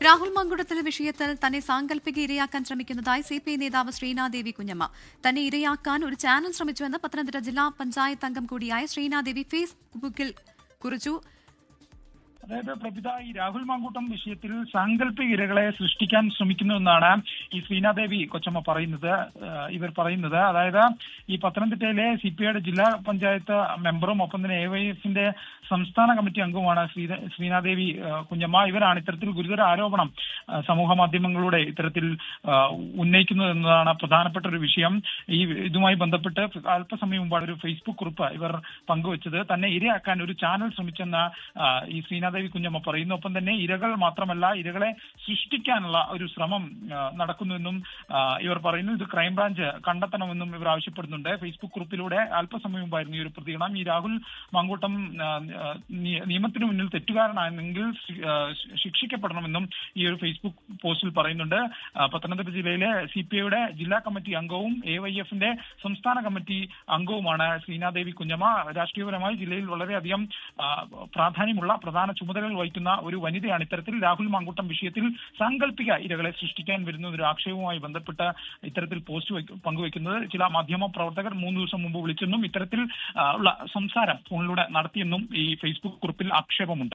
രാഹുൽ മങ്കുടത്തിലെ വിഷയത്തിൽ തന്നെ സാങ്കല്പിക ഇരയാക്കാൻ ശ്രമിക്കുന്നതായി CPI നേതാവ് ശ്രീനാദേവി കുഞ്ഞമ്മ. തന്നെ ഇരയാക്കാൻ ഒരു ചാനൽ ശ്രമിച്ചുവെന്ന് പത്തനംതിട്ട ജില്ലാ പഞ്ചായത്ത് അംഗം കൂടിയായ ശ്രീനാദേവി ഫേസ്ബുക്കിൽ കുറിച്ചു. അതായത് പ്രഭിത, ഈ രാഹുൽ മാങ്കൂട്ടം വിഷയത്തിൽ സാങ്കല്പിക ഇരകളെ സൃഷ്ടിക്കാൻ ശ്രമിക്കുന്നുവെന്നാണ് ഈ ശ്രീനാദേവി കൊച്ചമ്മ ഇവർ പറയുന്നത്. അതായത് ഈ പത്തനംതിട്ടയിലെ CPIയുടെ ജില്ലാ പഞ്ചായത്ത് മെമ്പറും ഒപ്പം തന്നെ AYFന്റെ സംസ്ഥാന കമ്മിറ്റി അംഗവുമാണ് ശ്രീനാദേവി കുഞ്ഞമ്മ. ഇവരാണ് ഇത്തരത്തിൽ ഗുരുതര ആരോപണം സമൂഹ മാധ്യമങ്ങളുടെ ഇത്തരത്തിൽ ഉന്നയിക്കുന്നതെന്നതാണ് പ്രധാനപ്പെട്ട ഒരു വിഷയം. ഇതുമായി ബന്ധപ്പെട്ട് അല്പസമയം മുമ്പാണ് ഒരു ഫേസ്ബുക്ക് കുറിപ്പ് ഇവർ പങ്കുവച്ചത്. തന്നെ ഇരയാക്കാൻ ഒരു ചാനൽ ശ്രമിച്ചെന്ന ഈ ശ്രീനാദേവി കുഞ്ഞമ്മ പറയുന്നു. ഒപ്പം തന്നെ ഇരകൾ മാത്രമല്ല, ഇരകളെ സൃഷ്ടിക്കാനുള്ള ഒരു ശ്രമം നടക്കുന്നുവെന്നും ഇവർ പറയുന്നു. ഇത് ക്രൈംബ്രാഞ്ച് കണ്ടെത്തണമെന്നും ഇവർ ആവശ്യപ്പെടുന്നുണ്ട്. ഫേസ്ബുക്ക് കുറിപ്പിലൂടെ അല്പസമയം മുമ്പായിരുന്നു ഈ ഒരു പ്രതികരണം. ഈ രാഹുൽ മാങ്കൂട്ടം നിയമത്തിന് മുന്നിൽ തെറ്റുകാരനാണെങ്കിൽ ശിക്ഷിക്കപ്പെടണമെന്നും ഈ ഒരു ഫേസ്ബുക്ക് പോസ്റ്റിൽ പറയുന്നുണ്ട്. പത്തനംതിട്ട ജില്ലയിലെ CPIയുടെ ജില്ലാ കമ്മിറ്റി അംഗവും AYFന്റെ സംസ്ഥാന കമ്മിറ്റി അംഗവുമാണ് ശ്രീനാദേവി കുഞ്ഞമ്മ. രാഷ്ട്രീയപരമായി ജില്ലയിൽ വളരെയധികം പ്രാധാന്യമുള്ള പ്രധാന ചുമതലകൾ വഹിക്കുന്ന ഒരു വനിതയാണ്. ഇത്തരത്തിൽ രാഹുൽ മാങ്കൂട്ടം വിഷയത്തിൽ സാങ്കല്പിക ഇരകളെ സൃഷ്ടിക്കാൻ വരുന്ന ഒരു ആക്ഷേപവുമായി ബന്ധപ്പെട്ട് ഇത്തരത്തിൽ പോസ്റ്റ് പങ്കുവയ്ക്കുന്നത്. ചില മാധ്യമ പ്രവർത്തകർ 3 ദിവസം മുമ്പ് വിളിച്ചെന്നും ഇത്തരത്തിൽ ഉള്ള സംസാരം ഫോണിലൂടെ നടത്തിയെന്നും ഈ ഫേസ്ബുക്ക് കുറിപ്പിൽ ആക്ഷേപമുണ്ട്.